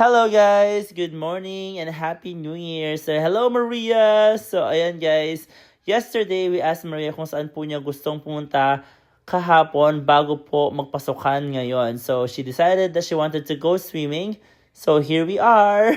Hello guys! Good morning and Happy New Year! So hello Maria! So ayan guys, yesterday we asked Maria kung saan po niya gustong pumunta kahapon bago po magpasukan ngayon. So she decided that she wanted to go swimming. So here we are!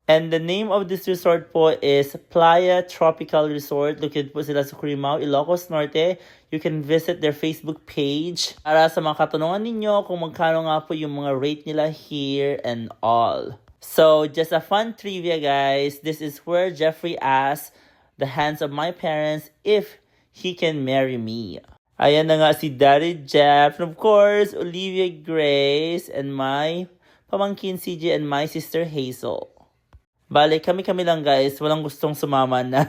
And the name of this resort po is Playa Tropical Resort. Located po sila sa Curimao, Ilocos Norte. You can visit their Facebook page para sa mga katanungan ninyo kung magkano nga po yung mga rate nila here and all. So, just a fun trivia guys. This is where Jeffrey asked the hands of my parents if he can marry me. Ayan na nga si Daddy Jeff. And of course, Olivia Grace and my pamangkin CJ and my sister Hazel. Bale, kami-kami lang guys, walang gustong sumama na.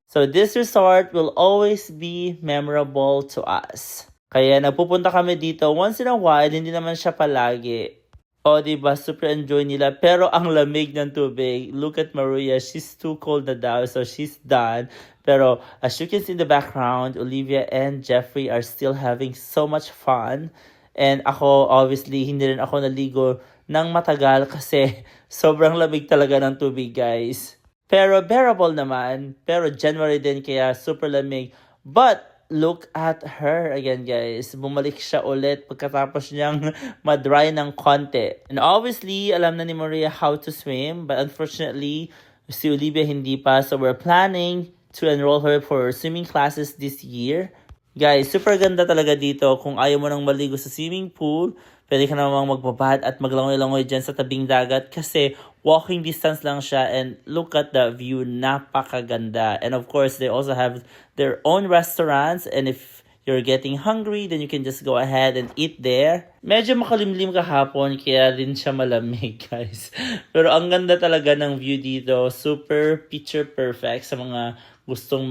So this resort will always be memorable to us. Kaya nagpupunta kami dito once in a while, hindi naman siya palagi. O diba, super enjoy nila. Pero ang lamig ng tubig, look at Maria, she's too cold na daw, so she's done. Pero as you can see in the background, Olivia and Jeffrey are still having so much fun. And ako, obviously, hindi rin ako naligo ng matagal kasi sobrang lamig talaga ng tubig, guys. Pero bearable naman. Pero January din kaya super lamig. But look at her again, guys. Bumalik siya ulit pagkatapos niyang madry ng konti. And obviously, alam na ni Maria how to swim. But unfortunately, si Olivia hindi pa. So we're planning to enroll her for swimming classes this year. Guys, super ganda talaga dito. Kung ayaw mo nang maligo sa swimming pool, pwede ka namang magbabad at maglangoy-langoy dyan sa tabing dagat kasi walking distance lang siya, and look at the view, napakaganda. And of course, they also have their own restaurants, and if you're getting hungry, then you can just go ahead and eat there. Medyo makalimlim kahapon, kaya din siya malamig, guys. Pero ang ganda talaga ng view dito. Super picture perfect sa mga gustong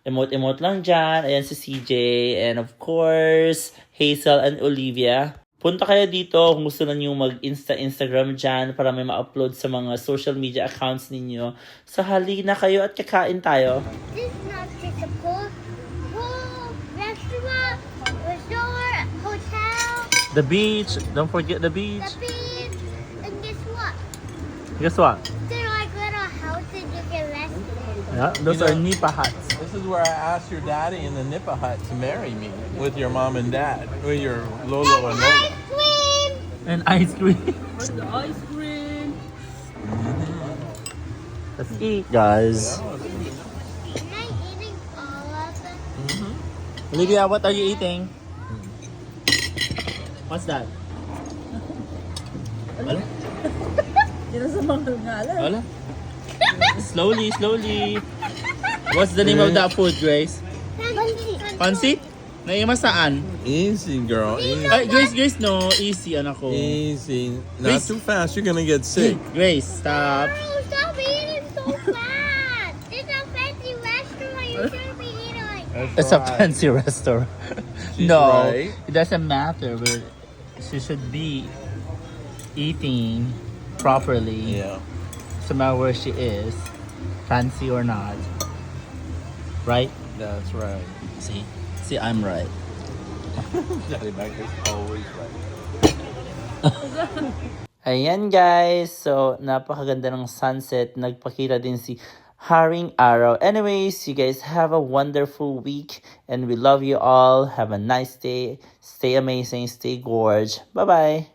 emote-emote lang dyan. Ayan si CJ. And of course, Hazel and Olivia. Punta kayo dito kung gusto na nyo mag-Instagram dyan para may ma-upload sa mga social media accounts ninyo. So halina kayo at kakain tayo. This is not just a pool, restaurant, resort, hotel. The beach. Don't forget the beach. The beach. And guess what? Guess what? They're like little houses you can rest in. Yeah, those are nipa huts. This is where I asked your daddy in the Nipa hut to marry me with your mom and dad, with your Lolo and Lola. Ice cream. And ice cream. Where's the ice cream? Let's eat, guys. Am I eating all of them? Olivia, what are you eating? What's that? Wala? Hindi na sa mga ngalan. Wala? Slowly, slowly. What's the name of that food, Grace? Pansit? Naima saan? Easy, girl. Easy. Ay, Grace, no. Easy, anak ko. Easy. Not Grace. too fast. You're gonna get sick. Grace, stop. No, stop eating so fast. It's a fancy restaurant. You shouldn't be eating like that. It's a fancy restaurant. She's No, right. it doesn't matter, but she should be eating properly. Yeah. No matter where she is, fancy or not. Right? That's right. See, I'm right. Daddy Mac is always right. Ayan guys, so napakaganda ng sunset. Nagpakita din si Haring Araw. Anyways, you guys have a wonderful week and we love you all. Have a nice day. Stay amazing, stay gorge. Bye-bye.